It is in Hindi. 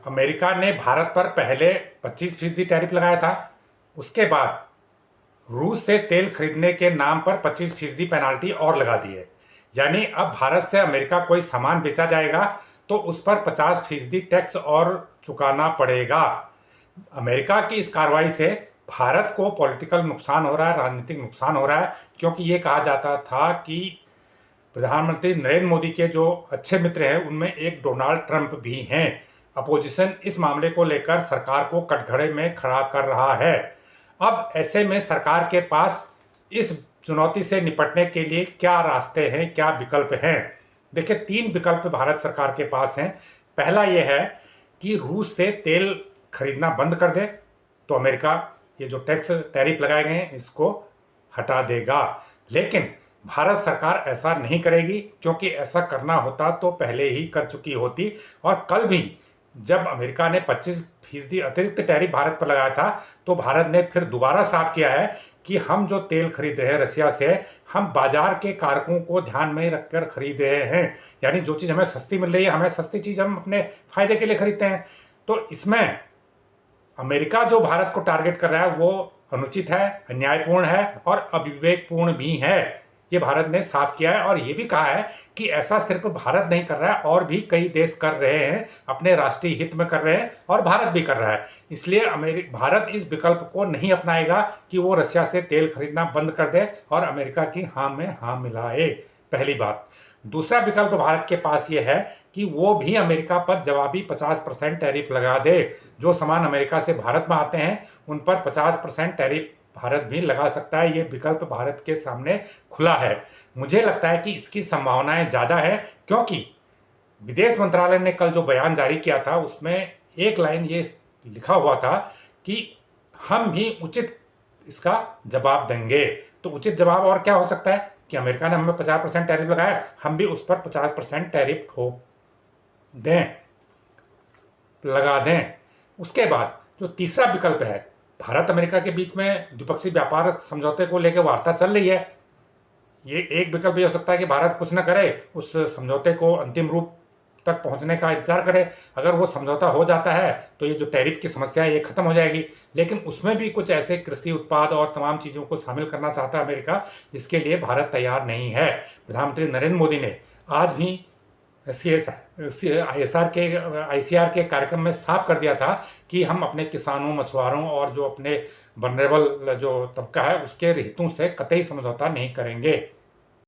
अमेरिका ने भारत पर पहले 25% टैरिफ लगाया था। उसके बाद रूस से तेल खरीदने के नाम पर 25% पेनाल्टी और लगा दी है। यानी अब भारत से अमेरिका कोई सामान बेचा जाएगा तो उस पर 50% टैक्स और चुकाना पड़ेगा। अमेरिका की इस कार्रवाई से भारत को पॉलिटिकल नुकसान हो रहा है, राजनीतिक नुकसान हो रहा है, क्योंकि ये कहा जाता था कि प्रधानमंत्री नरेंद्र मोदी के जो अच्छे मित्र हैं उनमें एक डोनाल्ड ट्रंप भी हैं। अपोजिशन इस मामले को लेकर सरकार को कटघरे में खड़ा कर रहा है। अब ऐसे में सरकार के पास इस चुनौती से निपटने के लिए क्या रास्ते हैं, क्या विकल्प हैं? देखिए, 3 विकल्प भारत सरकार के पास हैं। पहला यह है कि रूस से तेल खरीदना बंद कर दे तो अमेरिका ये जो टैक्स टैरिफ लगाए गए हैं इसको हटा देगा। लेकिन भारत सरकार ऐसा नहीं करेगी, क्योंकि ऐसा करना होता तो पहले ही कर चुकी होती। और कल भी जब अमेरिका ने 25% अतिरिक्त टैरिफ भारत पर लगाया था तो भारत ने फिर दोबारा साफ किया है कि हम जो तेल खरीद रहे हैं रसिया से, हम बाजार के कारकों को ध्यान में रखकर खरीद रहे हैं। यानी जो चीज़ हमें सस्ती मिल रही है, हमें सस्ती चीज़ हम अपने फायदे के लिए खरीदते हैं। तो इसमें अमेरिका जो भारत को टारगेट कर रहा है वो अनुचित है, अन्यायपूर्ण है और अविवेकपूर्ण भी है। ये भारत ने साफ किया है और ये भी कहा है कि ऐसा सिर्फ भारत नहीं कर रहा है, और भी कई देश कर रहे हैं, अपने राष्ट्रीय हित में कर रहे हैं, और भारत भी कर रहा है। इसलिए भारत इस विकल्प को नहीं अपनाएगा कि वो रशिया से तेल खरीदना बंद कर दे और अमेरिका की हाँ में हाँ मिलाए। पहली बात। दूसरा विकल्प भारत के पास ये है कि वो भी अमेरिका पर जवाबी 50% टैरिफ लगा दे। जो सामान अमेरिका से भारत में आते हैं उन पर 50% टैरिफ भारत भी लगा सकता है। ये विकल्प भारत के सामने खुला है। मुझे लगता है कि इसकी संभावनाएं ज़्यादा है, क्योंकि विदेश मंत्रालय ने कल जो बयान जारी किया था उसमें एक लाइन ये लिखा हुआ था कि हम भी उचित इसका जवाब देंगे। तो उचित जवाब और क्या हो सकता है कि अमेरिका ने हमें 50% टैरिफ लगाया, हम भी उस पर 50% टैरिफ ठोक दें, लगा दें। उसके बाद जो तीसरा विकल्प है, भारत अमेरिका के बीच में द्विपक्षीय व्यापार समझौते को लेकर वार्ता चल रही है। ये एक विकल्प ये हो सकता है कि भारत कुछ न करे, उस समझौते को अंतिम रूप तक पहुंचने का इंतजार करे। अगर वो समझौता हो जाता है तो ये जो टैरिफ की समस्या है ये खत्म हो जाएगी। लेकिन उसमें भी कुछ ऐसे कृषि उत्पाद और तमाम चीज़ों को शामिल करना चाहता है अमेरिका, जिसके लिए भारत तैयार नहीं है। प्रधानमंत्री नरेंद्र मोदी ने आज भी आईसीआर के कार्यक्रम में साफ कर दिया था कि हम अपने किसानों, मछुआरों और जो अपने वनरेबल जो तबका है उसके हितों से कतई समझौता नहीं करेंगे।